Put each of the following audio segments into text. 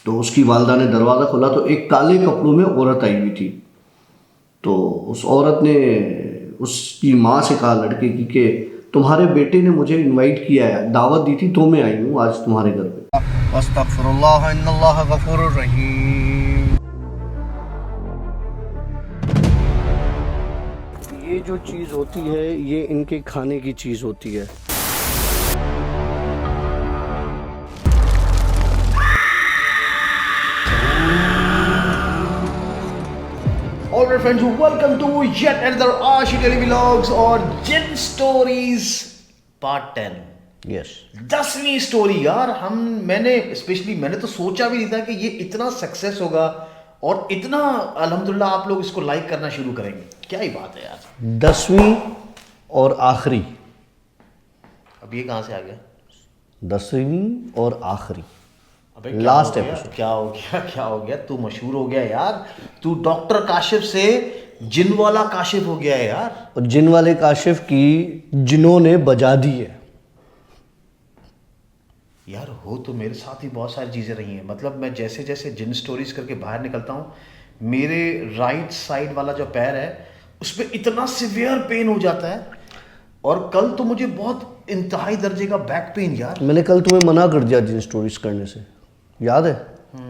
तो उसकी वालदा ने दरवाज़ा खोला तो एक काले कपड़ों में औरत आई हुई थी। तो उस औरत ने उसकी माँ से कहा लड़के की कि तुम्हारे बेटे ने मुझे इनवाइट किया है, दावत दी थी तो मैं आई हूँ आज तुम्हारे घर पे। अस्तगफिरुल्लाह इन्नल्लाह गफूरुर रहीम। ये जो चीज़ होती है ये इनके खाने की चीज़ होती है। Alright friends, welcome to yet another Ashi Daily Vlogs और जिन स्टोरीज पार्ट 10। यस 10वीं स्टोरी यार। मैंने तो सोचा भी नहीं था कि ये इतना सक्सेस होगा और इतना अल्हम्दुलिल्लाह आप लोग इसको लाइक करना शुरू करेंगे। क्या ही बात है यार। 10वीं और आखिरी। अब ये कहाँ से आ गया? 10वीं और आखिरी लास्ट एपिसोड। क्या हो गया? तू मशहूर हो गया यार। तू डॉक्टर काशिफ से जिन वाला काशिफ हो गया है यार। और जिन वाले काशिफ की जिनों ने बजा दी है यार। हो तो मेरे साथ ही बहुत सारी चीज़ें रही हैं। मतलब मैं जैसे जैसे जिन स्टोरीज करके बाहर निकलता हूँ, मेरे राइट साइड वाला जो पैर है उस पर इतना सिवियर पेन हो जाता है। और कल तो मुझे बहुत इंतहाई दर्जे का बैक पेन यार। मैंने कल तुम्हें मना कर दिया जिन स्टोरीज करने से, याद है?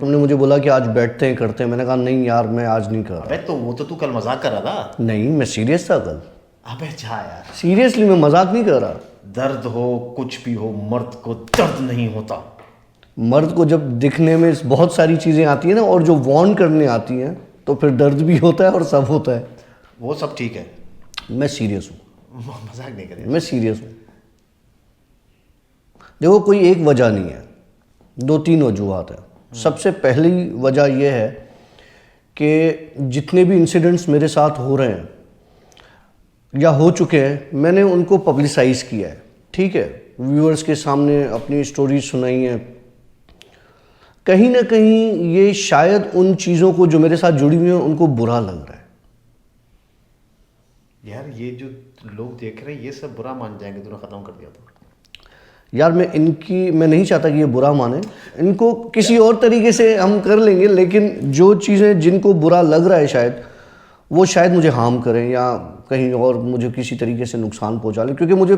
तुमने मुझे बोला कि आज बैठते हैं करते हैं। मैंने कहा नहीं यार मैं आज नहीं कर रहा। अबे तो वो तो तू कल मजाक कर रहा था। नहीं मैं सीरियस था कल। अबे जा यार, सीरियसली मैं मजाक नहीं कर रहा। दर्द हो कुछ भी हो, मर्द को दर्द नहीं होता। मर्द को जब दिखने में बहुत सारी चीज़ें आती हैं ना और जो वार्न करने आती हैं तो फिर दर्द भी होता है और सब होता है। वो सब ठीक है। मैं सीरियस हूँ, मजाक नहीं करें। मैं सीरियस हूँ। देखो कोई एक वजह नहीं है, 2-3 वजूहात है। सबसे पहली वजह यह है कि जितने भी इंसिडेंट्स मेरे साथ हो रहे हैं या हो चुके हैं, मैंने उनको पब्लिसाइज किया है। ठीक है, व्यूअर्स के सामने अपनी स्टोरी सुनाई है। कहीं ना कहीं ये शायद उन चीज़ों को जो मेरे साथ जुड़ी हुई हैं उनको बुरा लग रहा है। यार ये जो लोग देख रहे हैं ये सब बुरा मान जाएंगे तूने ख़त्म कर दिया तो। यार मैं नहीं चाहता कि ये बुरा माने। इनको किसी और तरीके से हम कर लेंगे, लेकिन जो चीज़ें जिनको बुरा लग रहा है शायद वो शायद मुझे हार्म करें या कहीं और मुझे किसी तरीके से नुकसान पहुंचा लें, क्योंकि मुझे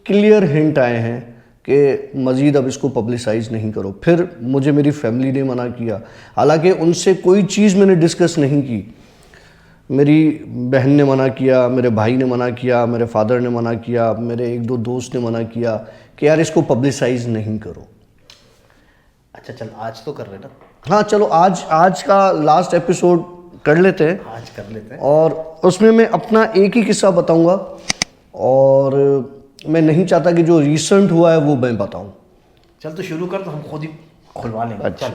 क्लियर हिंट आए हैं कि मज़ीद अब इसको पब्लिसाइज नहीं करो। फिर मुझे मेरी फैमिली ने मना किया, हालांकि उनसे कोई चीज़ मैंने डिस्कस नहीं की। मेरी बहन ने मना किया, मेरे भाई ने मना किया, मेरे फादर ने मना किया, मेरे 1-2 दोस्त ने मना किया कि यार इसको पब्लिसाइज नहीं करो। अच्छा चल आज तो कर रहे ना। हाँ चलो आज का लास्ट एपिसोड कर लेते हैं। आज कर लेते हैं और उसमें मैं अपना एक ही किस्सा बताऊंगा और मैं नहीं चाहता कि जो रिसेंट हुआ है वो मैं बताऊं। चल तो शुरू कर, तो हम खुद ही खुलवा लेंगे। अच्छा। चल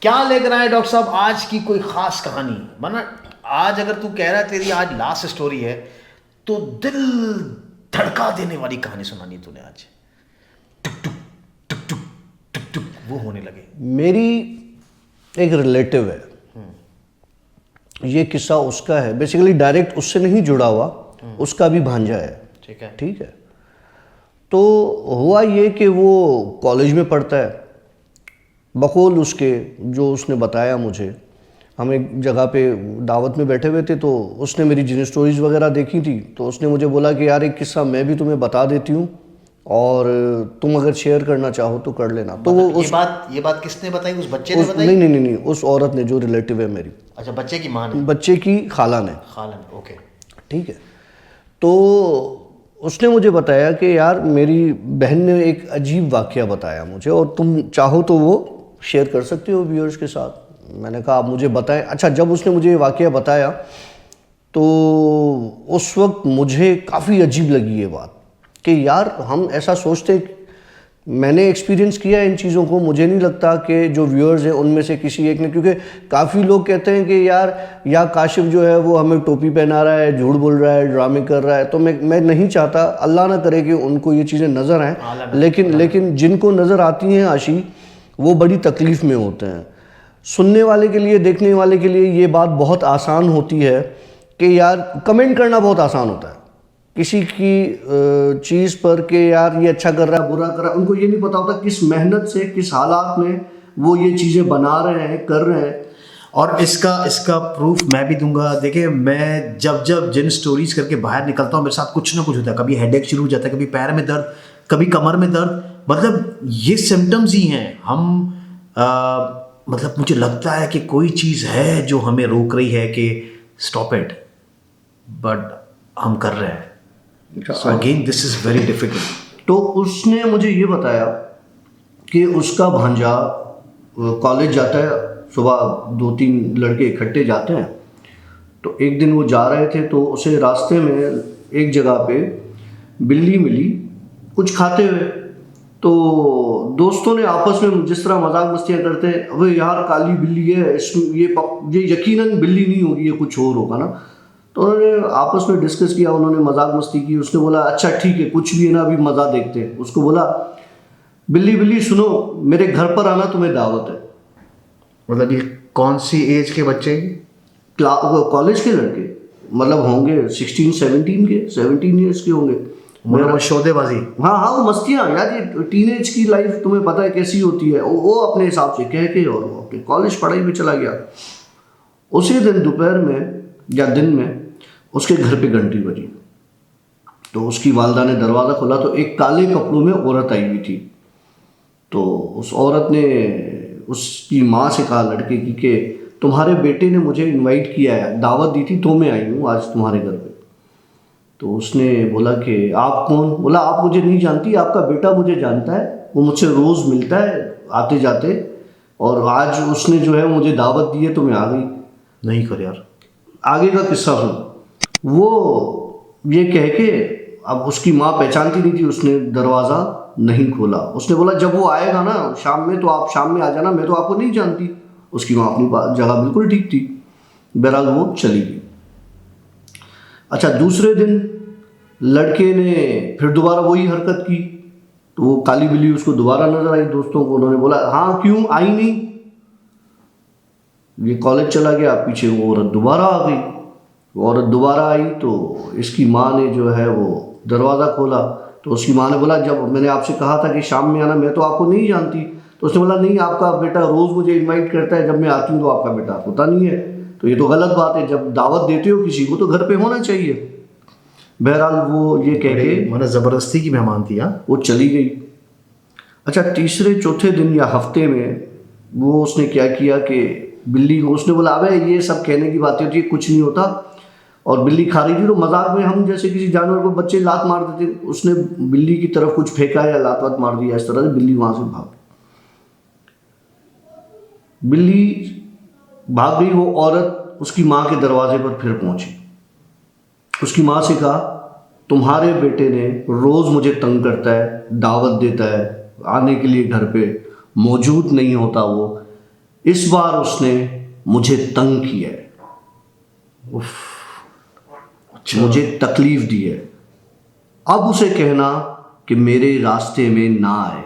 क्या लेकर आए डॉक्टर साहब आज की कोई खास कहानी? वरना आज अगर तू कह रहा है तेरी आज लास्ट स्टोरी है तो दिल धड़का देने वाली कहानी सुनानी तूने आज। टुक टुक टुक टुक टुक टुक वो होने लगे। मेरी एक रिलेटिव है, ये किस्सा उसका है। बेसिकली डायरेक्ट उससे नहीं जुड़ा हुआ, उसका भी भांजा है। ठीक है। तो हुआ ये कि वो कॉलेज में पढ़ता है। बकौल उसके जो उसने बताया मुझे, हम एक जगह पे दावत में बैठे हुए थे तो उसने मेरी जिन स्टोरीज वगैरह देखी थी तो उसने मुझे बोला कि यार एक किस्सा मैं भी तुम्हें बता देती हूँ और तुम अगर शेयर करना चाहो तो कर लेना। तो वो ये बात किसने बताई? उस बच्चे ने बताई? नहीं, उस औरत ने जो रिलेटिव है मेरी। अच्छा, बच्चे की माँ ने? बच्चे की खाला ने। ओके ठीक है। तो उसने मुझे बताया कि यार मेरी बहन ने एक अजीब वाकया बताया मुझे और तुम चाहो तो वो शेयर कर सकते हो व्यूअर्स के साथ। मैंने कहा आप मुझे बताएं। अच्छा, जब उसने मुझे ये वाकया बताया तो उस वक्त मुझे काफ़ी अजीब लगी ये बात कि यार हम ऐसा सोचते। मैंने एक्सपीरियंस किया इन चीज़ों को, मुझे नहीं लगता कि जो व्यूअर्स हैं उनमें से किसी एक ने, क्योंकि काफ़ी लोग कहते हैं कि यार या काशिफ जो है वो हमें टोपी पहना रहा है, झूठ बोल रहा है, ड्रामे कर रहा है। तो मैं नहीं चाहता, अल्लाह ना करे कि उनको ये चीज़ें नज़र आएँ, लेकिन जिनको नज़र आती हैं आशी वो बड़ी तकलीफ़ में होते हैं। सुनने वाले के लिए, देखने वाले के लिए ये बात बहुत आसान होती है कि यार कमेंट करना बहुत आसान होता है किसी की चीज़ पर कि यार ये अच्छा कर रहा है, बुरा कर रहा है। उनको ये नहीं पता होता किस मेहनत से, किस हालात में वो ये चीज़ें बना रहे हैं, कर रहे हैं। और इसका प्रूफ मैं भी दूंगा। देखिए, मैं जब जिन स्टोरीज करके बाहर निकलता हूँ, मेरे साथ कुछ ना कुछ होता है। कभी हेडेक शुरू हो जाता है, कभी पैर में दर्द, कभी कमर में दर्द। मतलब ये सिम्टम्स ही हैं। मतलब मुझे लगता है कि कोई चीज़ है जो हमें रोक रही है कि स्टॉप इट, बट हम कर रहे हैं। So again this is very difficult. तो उसने मुझे ये बताया कि उसका भांजा कॉलेज जाता है, सुबह 2-3 लड़के इकट्ठे जाते हैं। तो एक दिन वो जा रहे थे तो उसे रास्ते में एक जगह पे बिल्ली मिली कुछ खाते हुए। तो दोस्तों ने आपस में जिस तरह मजाक मस्तियाँ करते हैं, अबे यार काली बिल्ली है, ये यकीनन बिल्ली नहीं होगी, ये कुछ और होगा ना। तो उन्होंने आपस में डिस्कस किया, उन्होंने मजाक मस्ती की। उसने बोला अच्छा ठीक है, कुछ भी है ना, अभी मज़ा देखते हैं। उसको बोला बिल्ली सुनो, मेरे घर पर आना, तुम्हें दावत है। मतलब ये कौन सी एज के बच्चे? कॉलेज के लड़के, मतलब होंगे 16-17 के, 17 ईयर्स के होंगे। मतलब शोदेबाजी। हाँ, वो मस्तियाँ यार, ये टीनेज की लाइफ तुम्हें पता है कैसी होती है। वो अपने हिसाब से कह के और वो अपने कॉलेज पढ़ाई में चला गया। उसी दिन दोपहर में या दिन में उसके घर पे घंटी बजी। तो उसकी वालदा ने दरवाज़ा खोला तो एक काले कपड़ों में औरत आई हुई थी। तो उस औरत ने उसकी माँ से कहा लड़के की कि तुम्हारे बेटे ने मुझे इनवाइट किया है, दावत दी थी तो मैं आई हूँ आज तुम्हारे घर पे। तो उसने बोला कि आप कौन? बोला आप मुझे नहीं जानती, आपका बेटा मुझे जानता है, वो मुझसे रोज़ मिलता है आते जाते, और आज उसने जो है मुझे दावत दी है तो मैं आ गई। नहीं कर यार, आगे का किस्सा सुन। वो ये कह के, अब उसकी माँ पहचानती नहीं थी, उसने दरवाज़ा नहीं खोला। उसने बोला जब वो आएगा ना शाम में, तो आप शाम में आ जाना, मैं तो आपको नहीं जानती। उसकी माँ अपनी जगह बिल्कुल ठीक थी। बहरहाल वो चली गई। अच्छा, दूसरे दिन लड़के ने फिर दोबारा वही हरकत की। तो वो काली बिल्ली उसको दोबारा नजर आई दोस्तों को। उन्होंने बोला हाँ क्यों आई नहीं? ये कॉलेज चला गया, पीछे वो औरत दोबारा आ गई। वो औरत दोबारा आई तो इसकी माँ ने जो है वो दरवाज़ा खोला। तो उसकी माँ ने बोला जब मैंने आपसे कहा था कि शाम में आना, मैं तो आपको नहीं जानती। तो उसने बोला नहीं, आपका बेटा रोज़ मुझे इनवाइट करता है, जब मैं आती हूँ तो आपका बेटा होता नहीं है। तो ये तो गलत बात है, जब दावत देते हो किसी को तो घर पे होना चाहिए। बहरहाल वो ये कह के, मतलब ज़बरदस्ती की मेहमान थी। हाँ, वो चली गई। अच्छा, तीसरे चौथे दिन या हफ्ते में वो उसने क्या किया कि बिल्ली को उसने बोला अबे ये सब कहने की बातें होती है, कुछ नहीं होता। और बिल्ली खा रही थी तो मजाक में हम जैसे किसी जानवर को बच्चे लात मार देते, उसने बिल्ली की तरफ कुछ फेंका या लात वात मार दिया, इस तरह से बिल्ली वहां से भाग गई। वो औरत उसकी माँ के दरवाजे पर फिर पहुंची। उसकी माँ से कहा तुम्हारे बेटे ने रोज़ मुझे तंग करता है, दावत देता है आने के लिए, घर पे मौजूद नहीं होता वो। इस बार उसने मुझे तंग किया है, मुझे तकलीफ दी है। अब उसे कहना कि मेरे रास्ते में ना आए।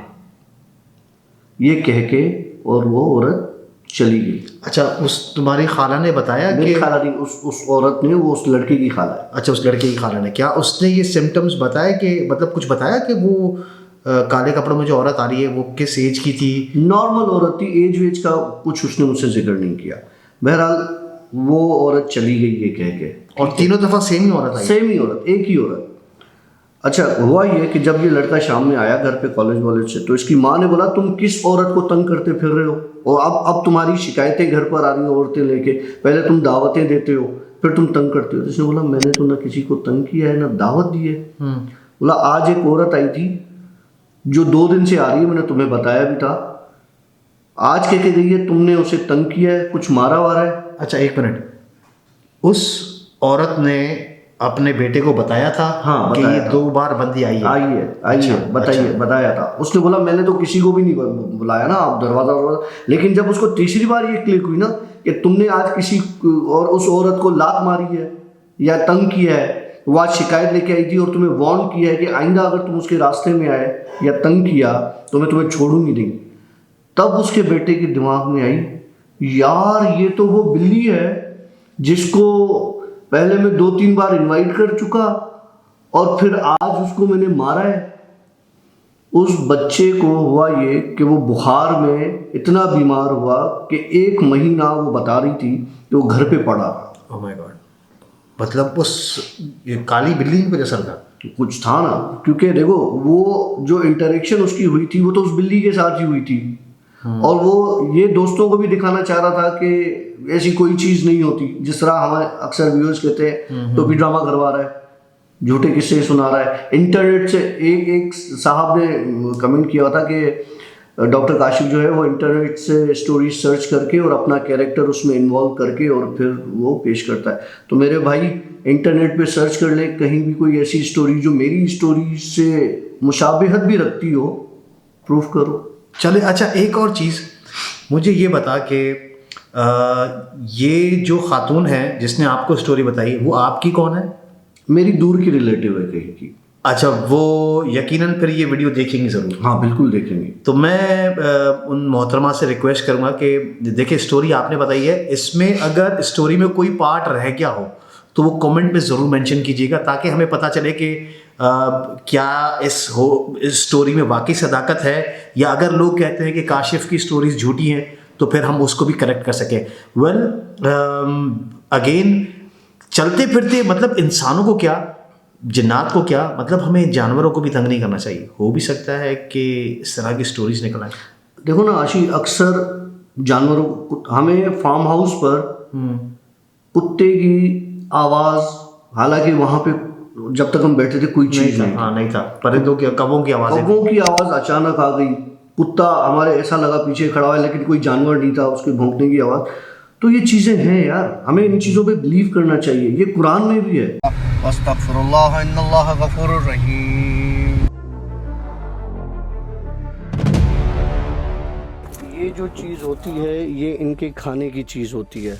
ये कह के और वो औरत चली गई। अच्छा, उस तुम्हारी खाला ने बताया कि खाला नहीं, उस औरत ने, वो उस लड़के की खाला है। अच्छा, उस लड़के की खाला ने, क्या उसने ये सिम्टम्स बताया कि मतलब कुछ बताया कि वो काले कपड़ों में जो औरत आ रही है वो किस एज की थी? नॉर्मल औरत थी, एज वेज का कुछ उसने मुझसे जिक्र नहीं किया। बहरहाल वो औरत चली गई ये कह के। और तीनों दफ़ा सेम ही औरत आई? सेम ही औरत, एक ही औरत। अच्छा, हुआ ये कि जब ये लड़का शाम में आया घर पे कॉलेज से, तो इसकी माँ ने बोला तुम किस औरत को तंग करते फिर रहे हो, और अब तुम्हारी शिकायतें घर पर आ रही हैं औरतें लेके। पहले तुम दावतें देते हो, फिर तुम तंग करते हो। जिसने बोला मैंने तो ना किसी को तंग किया है ना दावत दी है। बोला आज एक औरत आई थी जो 2 दिन से आ रही है, मैंने तुम्हें बताया भी था। आज कह के गई है तुमने उसे तंग किया है, कुछ मारा वारा है। अच्छा, एक मिनट, उस औरत ने अपने बेटे को बताया था? हाँ, कि बताया ये था। 2 बार बंदी आई है। अच्छा, बताइए। बताया था उसने। बोला मैंने तो किसी को भी नहीं बुलाया ना, आप दरवाजा। लेकिन जब उसको तीसरी बार ये क्लिक हुई ना कि तुमने आज किसी और उस औरत को लात मारी है या तंग किया है, वो आज शिकायत लेके आई थी और तुम्हें वार्न किया है कि आइंदा अगर तुम उसके रास्ते में आए या तंग किया तो मैं तुम्हें छोड़ूंगी नहीं। तब उसके बेटे के दिमाग में आई यार ये तो वो बिल्ली है जिसको पहले मैं 2-3 बार इनवाइट कर चुका और फिर आज उसको मैंने मारा है। उस बच्चे को हुआ ये कि वो बुखार में इतना बीमार हुआ कि 1 महीना वो बता रही थी कि वो घर पे पड़ा। ओह माय गॉड, मतलब उस ये काली बिल्ली की वजह से था कुछ था ना, क्योंकि देखो वो जो इंटरेक्शन उसकी हुई थी वो तो उस बिल्ली के साथ ही हुई थी। और वो ये दोस्तों को भी दिखाना चाह रहा था कि ऐसी कोई चीज़ नहीं होती, जिस तरह हमें अक्सर व्यूअर्स कहते हैं तो भी ड्रामा करवा रहा है, झूठे किस्से सुना रहा है। इंटरनेट से एक साहब ने कमेंट किया था कि डॉक्टर काशिफ जो है वो इंटरनेट से स्टोरी सर्च करके और अपना कैरेक्टर उसमें इन्वॉल्व करके और फिर वो पेश करता है। तो मेरे भाई इंटरनेट पे सर्च कर ले, कहीं भी कोई ऐसी स्टोरी जो मेरी स्टोरी से मुशाबिहत भी रखती हो, प्रूफ करो। चले। अच्छा, एक और चीज़ मुझे ये बता कि ये जो खातून है जिसने आपको स्टोरी बताई वो आपकी कौन है? मेरी दूर की रिलेटिव है कहीं की। अच्छा, वो यकीनन फिर ये वीडियो देखेंगे ज़रूर। हाँ बिल्कुल देखेंगे। तो मैं उन मोहतरमा से रिक्वेस्ट करूँगा कि देखिए स्टोरी आपने बताई है, इसमें अगर स्टोरी में कोई पार्ट रह गया हो तो वो कमेंट में ज़रूर मेंशन कीजिएगा, ताकि हमें पता चले कि क्या इस स्टोरी में वाकई सदाकत है, या अगर लोग कहते हैं कि काशिफ की स्टोरीज झूठी हैं तो फिर हम उसको भी करेक्ट कर सकें। वेल अगेन, चलते फिरते मतलब इंसानों को क्या, जिन्नात को क्या, मतलब हमें जानवरों को भी तंग नहीं करना चाहिए। हो भी सकता है कि इस तरह की स्टोरीज निकल आए। देखो ना आशी, अक्सर जानवरों को, हमें फार्म हाउस पर कुत्ते की आवाज़, हालांकि वहाँ पे जब तक हम बैठे थे कोई चीज़ नहीं, हाँ नहीं था, परिंदों की, कबों की आवाज़, कौवों की आवाज़ अचानक आ गई। कुत्ता हमारे ऐसा लगा पीछे खड़ा है लेकिन कोई जानवर नहीं था, उसके भौंकने की आवाज़। तो ये चीज़ें हैं यार, हमें इन चीज़ों पे बिलीव करना चाहिए, ये कुरान में भी है। अस्तगफिरुल्लाह इन्नल्लाह गफूरुर रहीम। ये जो चीज़ होती है ये इनके खाने की चीज़ होती है।